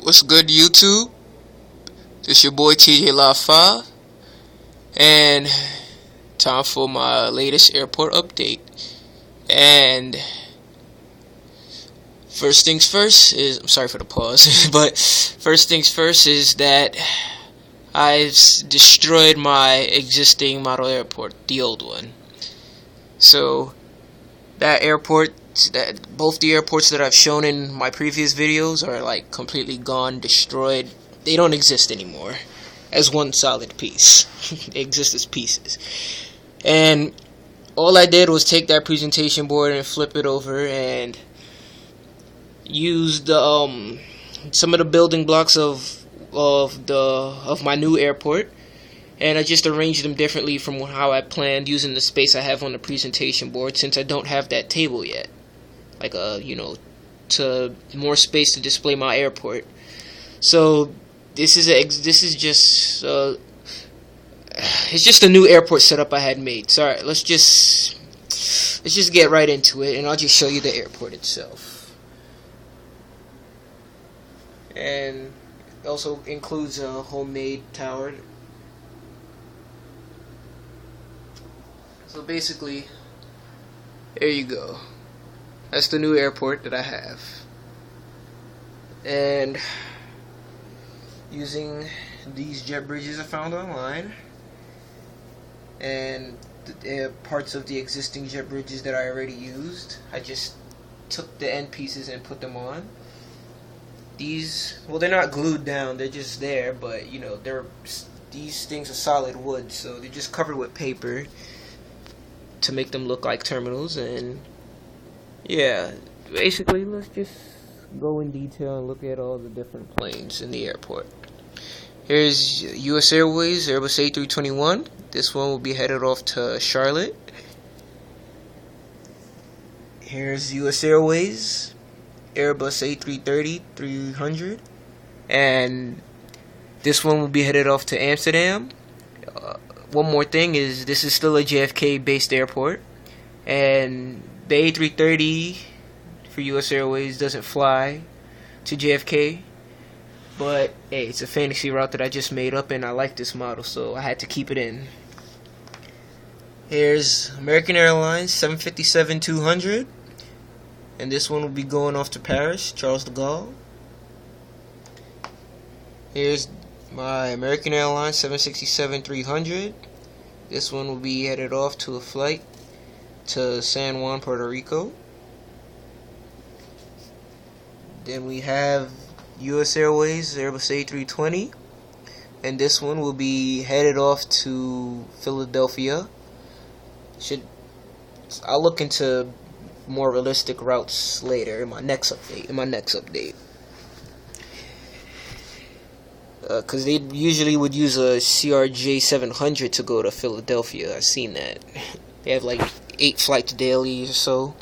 What's good, YouTube? This your boy Tjlive5, and time for my latest airport update. And first things first is, I'm sorry for the pause, but first things first is that I've destroyed my existing model airport, the old one. So that airport, both the airports that I've shown in my previous videos are like completely gone, destroyed. They don't exist anymore as one solid piece. They exist as pieces. And all I did was take that presentation board and flip it over and use the some of the building blocks of my new airport, and I just arranged them differently from how I planned, using the space I have on the presentation board, since I don't have that table yet, like to more space to display my airport. So this is just it's just a new airport setup I had made. So alright, let's just get right into it, and I'll just show you the airport itself. And it also includes a homemade tower. So basically, there you go. That's the new airport that I have. And using these jet bridges I found online, and the parts of the existing jet bridges that I already used, I just took the end pieces and put them on. These, well, they're not glued down, they're just there, but these things are solid wood, so they're just covered with paper to make them look like terminals. And yeah, basically let's just go in detail and look at all the different planes in the airport. Here's US Airways Airbus A321. This one will be headed off to Charlotte. Here's US Airways Airbus A330-300, and this one will be headed off to Amsterdam. One more thing is, this is still a JFK based airport, and the A330 for US Airways doesn't fly to JFK, but hey, it's a fantasy route that I just made up, and I like this model, so I had to keep it in. Here's American Airlines 757-200, and this one will be going off to Paris, Charles de Gaulle. Here's my American Airlines 767-300. This one will be headed off to a flight to San Juan, Puerto Rico. Then we have US Airways Airbus A320, and this one will be headed off to Philadelphia. I'll look into more realistic routes later in my next update. Because they usually would use a CRJ 700 to go to Philadelphia. I've seen that. They have like 8 flights daily or so.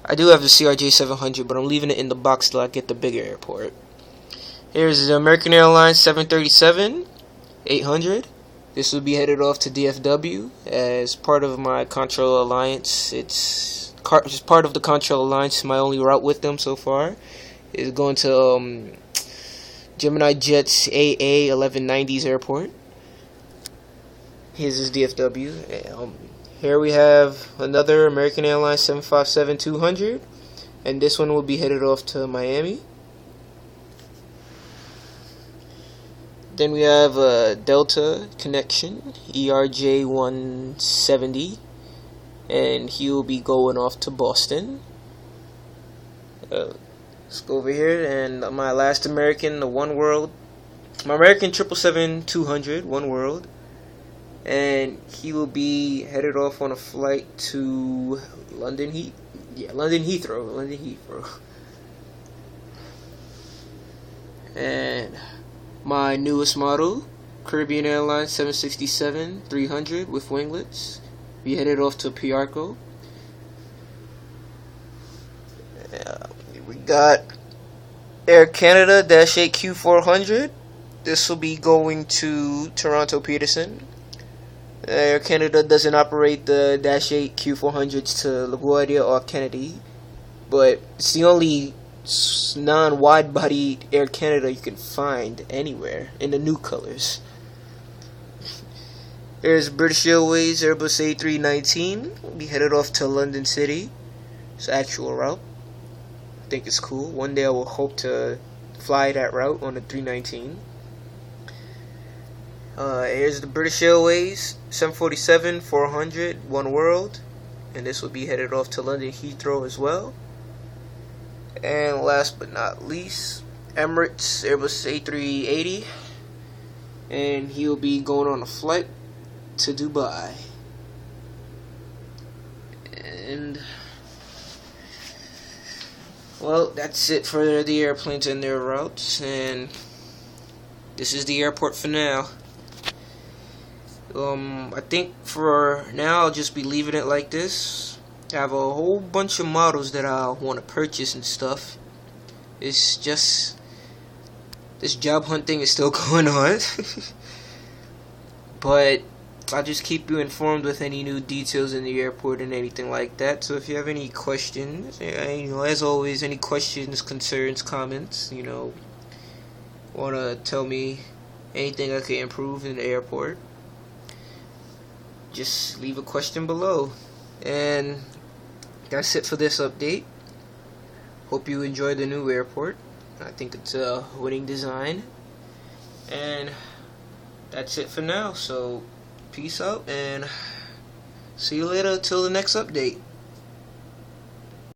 I do have the CRJ 700, but I'm leaving it in the box till I get the bigger airport. Here's the American Airlines 737-800. This will be headed off to DFW as part of my Contrail Alliance. It's part of the Contrail Alliance. My only route with them so far is going to Gemini Jets AA 1190's airport. Here's his DFW. Here we have another American Airlines 757-200, and this one will be headed off to Miami. Then we have a Delta Connection ERJ 170, and he will be going off to Boston. Let's go over here, and my last American, the One World, my American 777-200, One World, and he will be headed off on a flight to London Heathrow. And my newest model, Caribbean Airlines 767-300 with winglets, be headed off to Piarco. We got Air Canada -8 Q400. This will be going to Toronto Peterson. Air Canada doesn't operate the -8 Q400s to LaGuardia or Kennedy, but it's the only non-wide-bodied Air Canada you can find anywhere in the new colors. There's British Airways Airbus A319. We'll be headed off to London City. It's an actual route. I think it's cool. One day I will hope to fly that route on the 319. Here's the British Airways 747-400 One World, and this will be headed off to London Heathrow as well. And last but not least, Emirates Airbus A380, and he will be going on a flight to Dubai. And well, that's it for the airplanes and their routes, and this is the airport for now. I think for now I'll just be leaving it like this. I have a whole bunch of models that I want to purchase and stuff. It's just this job hunt thing is still going on. But I'll just keep you informed with any new details in the airport and anything like that. So if you have any questions, as always, any questions, concerns, comments, want to tell me anything I can improve in the airport, just leave a question below. And that's it for this update. Hope you enjoyed the new airport. I think it's a winning design. And that's it for now. So peace out and see you later till the next update.